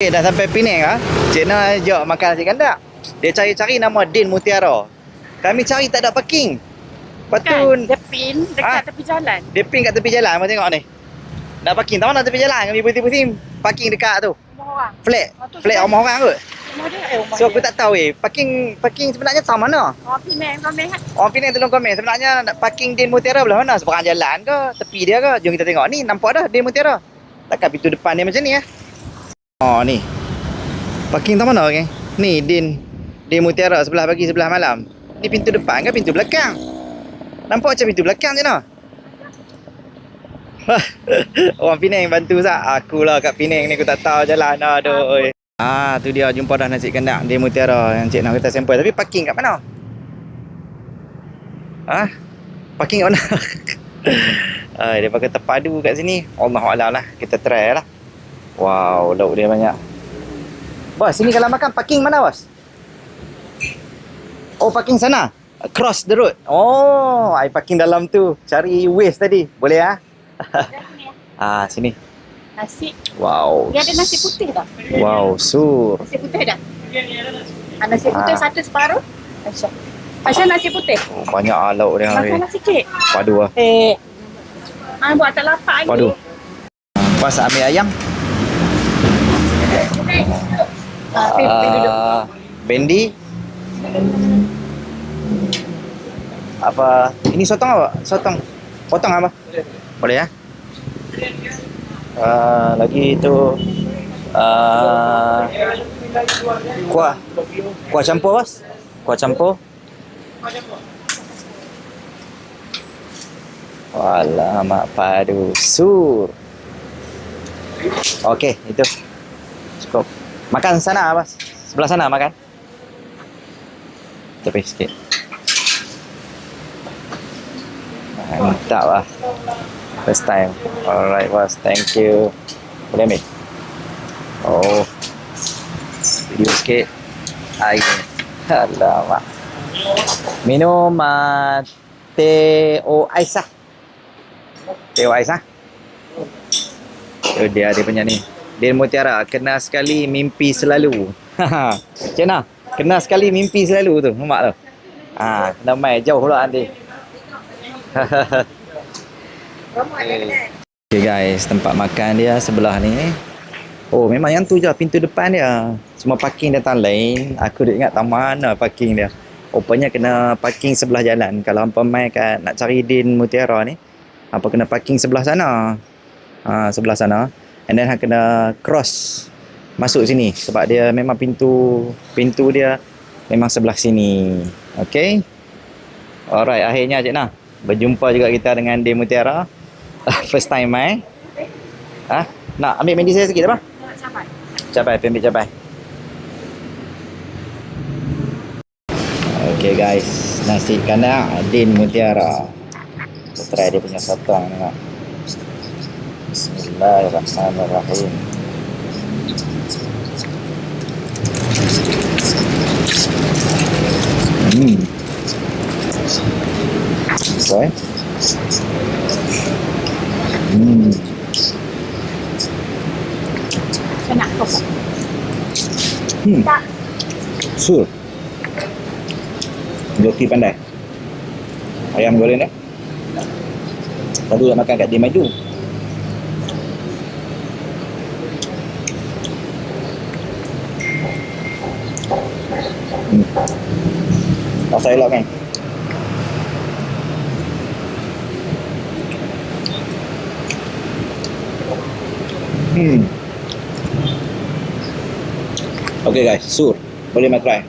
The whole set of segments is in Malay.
Okay, dah sampai Penang lah. Cik Nah ajak makan nasi kandak. Dia cari-cari nama Din Mutiara. Kami cari tak ada parking. Lepas tu Dia pin dekat tepi jalan. Dia pin kat tepi jalan. Abang tengok ni. Nak parking tak mana tepi jalan. Kami pusing-pusing parking dekat tu. Rumah orang. Flat rumah orang kot. Rumah dia rumah So aku tak tahu parking sebenarnya tahu mana? Orang Penang kan. Orang Penang tolong komen. Sebenarnya nak parking Din Mutiara belah mana? Seberang jalan ke? Tepi dia ke? Jom kita tengok. Ni nampak dah Din Mutiara. Takkan pintu depan dia macam ni Oh ni. Parking tahu mana okay? Ni Din Mutiara sebelah pagi sebelah malam. Ni pintu depan ke pintu belakang? Nampak macam pintu belakang je noh. Orang Penang bantu sah. Akulah kat Penang ni aku tak tahu jalan. Aduh. Tu dia jumpa dah nasi kandak Din Mutiara yang Cik Nah kata sampel. Tapi parking kat mana? Parking kat mana? Dia pakai terpadu kat sini. Allahuakbar lah. Kita try lah. Wow, lauk dia banyak. Bos, sini kalau makan parking mana bos? Oh, parking sana. Cross the road. Oh, I parking dalam tu. Cari waste tadi. Boleh sini. Nasi. Wow. Dia ada nasi putih tak? Wow, sur. Nasi putih dah. Nasi putih satu separuh. Pasal nasi putih. Oh, banyak lauk dia. Makan nasi kek. Padu lah. Buat tak lapar lagi. Padu. Pas ambil ayam. Bendi. Apa? Ini sotong apa? Sotong. Potong apa? Boleh ya? Lagi itu kuah campur bos. Kuah campur. Alamak padu sur. Okey, itu cukup. Makan sana bos. Sebelah sana makan. Tepi sikit. Mantap lah. First time. Alright bos, thank you. Boleh ambil? Oh. Video sikit. Air. Alamak. Minum teh ais lah. Teh ais lah. Dia punya ni. Din Mutiara, kena sekali mimpi selalu. Cik Nah, kena sekali mimpi selalu tu. Nampak tu? Kena main jauh pula nanti. Okay guys, tempat makan dia sebelah ni. Oh, memang yang tu je pintu depan dia. Cuma parking datang lain. Aku dah ingat tak mana parking dia. Rupanya kena parking sebelah jalan. Kalau hampa mai kat nak cari Din Mutiara ni, hampa kena parking sebelah sana. Sebelah sana. And then kena cross masuk sini sebab dia memang pintu dia memang sebelah sini. Okay. Alright, akhirnya Cik Nah berjumpa juga kita dengan Din Mutiara. First time mai. Nak ambil mendi saya sikit apa? Cabai, ambil cabai. Okay guys, nasi kandak Din Mutiara. Kita try dia punya sotong tengok. Bismillahirrahmanirrahim. Okay. Enak kok. Tak. Sur. Joki pandai. Ayam goreng dah. Tadi nak makan kat Din Maju. Rasa elok kan? Okay guys, sur. Boleh try.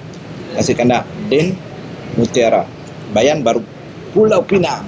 Nasi kandak Din Mutiara. Bayan baru Pulau Pinang.